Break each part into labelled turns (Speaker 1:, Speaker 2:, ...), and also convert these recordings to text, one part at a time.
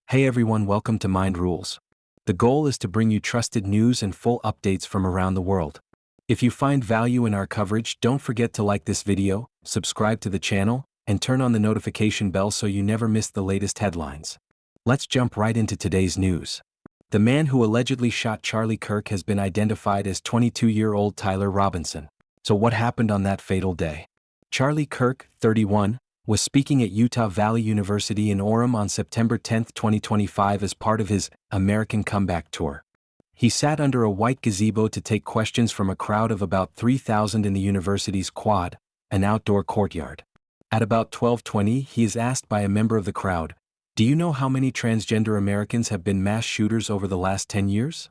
Speaker 1: Hey everyone, welcome to Mind Rules. The goal is to bring you trusted news and full updates from around the world. If you find value in our coverage, don't forget to like this video, subscribe to the channel, and turn on the notification bell so you never miss the latest headlines. Let's jump right into today's news. The man who allegedly shot Charlie Kirk has been identified as 22-year-old Tyler Robinson. So what happened on that fatal day? Charlie Kirk, 31, was speaking at Utah Valley University in Orem on September 10, 2025 as part of his American Comeback Tour. He sat under a white gazebo to take questions from a crowd of about 3,000 in the university's quad, an outdoor courtyard. At about 12:20, he is asked by a member of the crowd, "Do you know how many transgender Americans have been mass shooters over the last 10 years?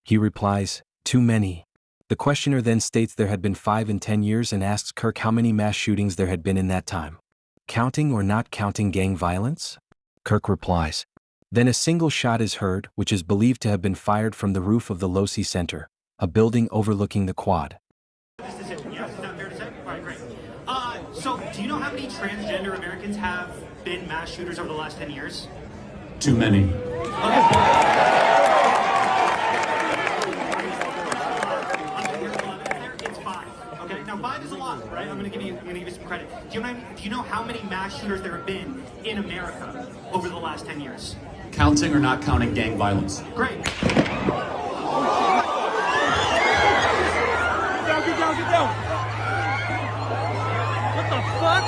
Speaker 1: He replies, "Too many." The questioner then states there had been 5 in 10 years and asks Kirk how many mass shootings there had been in that time. Counting or not counting gang violence? Kirk replies. Then a single shot is heard, which is believed to have been fired from the roof of the Losi Center, a building overlooking the quad.
Speaker 2: This is it. Yeah, is that fair to say? All right, great. So, do you know how many transgender Americans have been mass shooters over the last 10 years?
Speaker 3: Too many.
Speaker 2: It's 5. Okay, now 5 is a lot, right? I'm going to give you some credit. Do you know how many mass shooters there have been in America over the last 10 years?
Speaker 3: Counting or not counting gang violence?
Speaker 2: Great.
Speaker 4: Get down. What the fuck?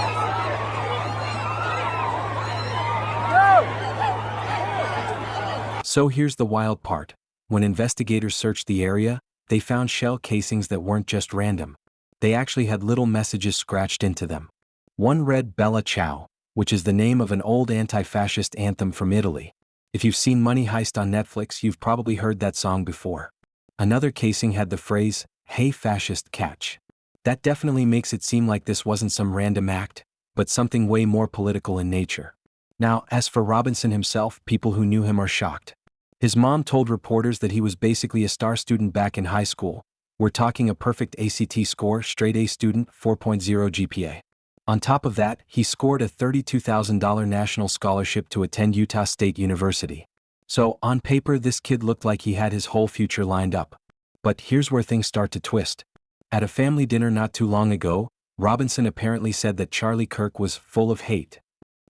Speaker 1: So here's the wild part. When investigators searched the area, they found shell casings that weren't just random. They actually had little messages scratched into them. One read Bella Ciao, which is the name of an old anti-fascist anthem from Italy. If you've seen Money Heist on Netflix, you've probably heard that song before. Another casing had the phrase, "Hey fascist, catch." That definitely makes it seem like this wasn't some random act, but something way more political in nature. Now, as for Robinson himself, people who knew him are shocked. His mom told reporters that he was basically a star student back in high school. We're talking a perfect ACT score, straight A student, 4.0 GPA. On top of that, he scored a $32,000 national scholarship to attend Utah State University. So, on paper, this kid looked like he had his whole future lined up. But here's where things start to twist. At a family dinner not too long ago, Robinson apparently said that Charlie Kirk was full of hate.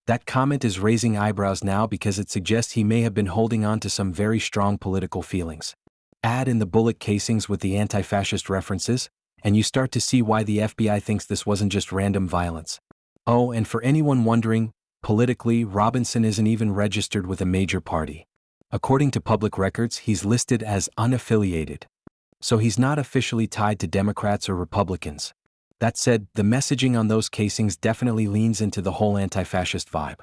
Speaker 1: That comment is raising eyebrows now because it suggests he may have been holding on to some very strong political feelings. Add in the bullet casings with the anti-fascist references, and you start to see why the FBI thinks this wasn't just random violence. Oh, and for anyone wondering, politically, Robinson isn't even registered with a major party. According to public records, he's listed as unaffiliated. So he's not officially tied to Democrats or Republicans. That said, the messaging on those casings definitely leans into the whole anti-fascist vibe.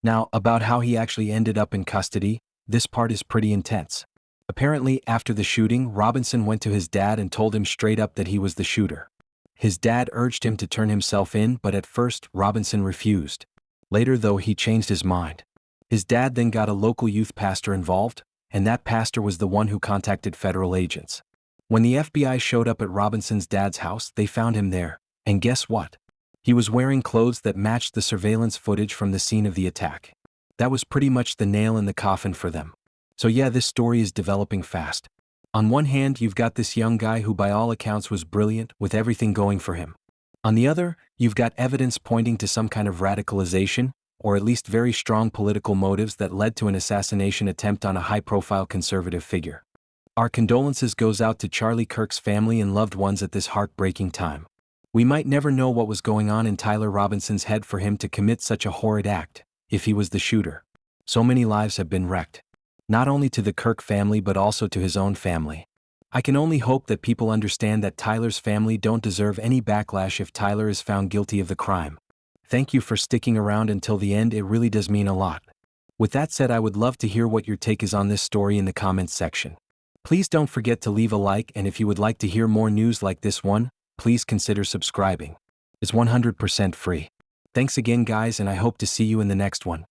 Speaker 1: Now, about how he actually ended up in custody, this part is pretty intense. Apparently, after the shooting, Robinson went to his dad and told him straight up that he was the shooter. His dad urged him to turn himself in, but at first, Robinson refused. Later, though, he changed his mind. His dad then got a local youth pastor involved, and that pastor was the one who contacted federal agents. When the FBI showed up at Robinson's dad's house, they found him there. And guess what? He was wearing clothes that matched the surveillance footage from the scene of the attack. That was pretty much the nail in the coffin for them. So yeah, this story is developing fast. On one hand, you've got this young guy who by all accounts was brilliant, with everything going for him. On the other, you've got evidence pointing to some kind of radicalization, or at least very strong political motives that led to an assassination attempt on a high-profile conservative figure. Our condolences goes out to Charlie Kirk's family and loved ones at this heartbreaking time. We might never know what was going on in Tyler Robinson's head for him to commit such a horrid act, if he was the shooter. So many lives have been wrecked. Not only to the Kirk family but also to his own family. I can only hope that people understand that Tyler's family don't deserve any backlash if Tyler is found guilty of the crime. Thank you for sticking around until the end, it really does mean a lot. With that said, I would love to hear what your take is on this story in the comments section. Please don't forget to leave a like, and if you would like to hear more news like this one, please consider subscribing. It's 100% free. Thanks again guys, and I hope to see you in the next one.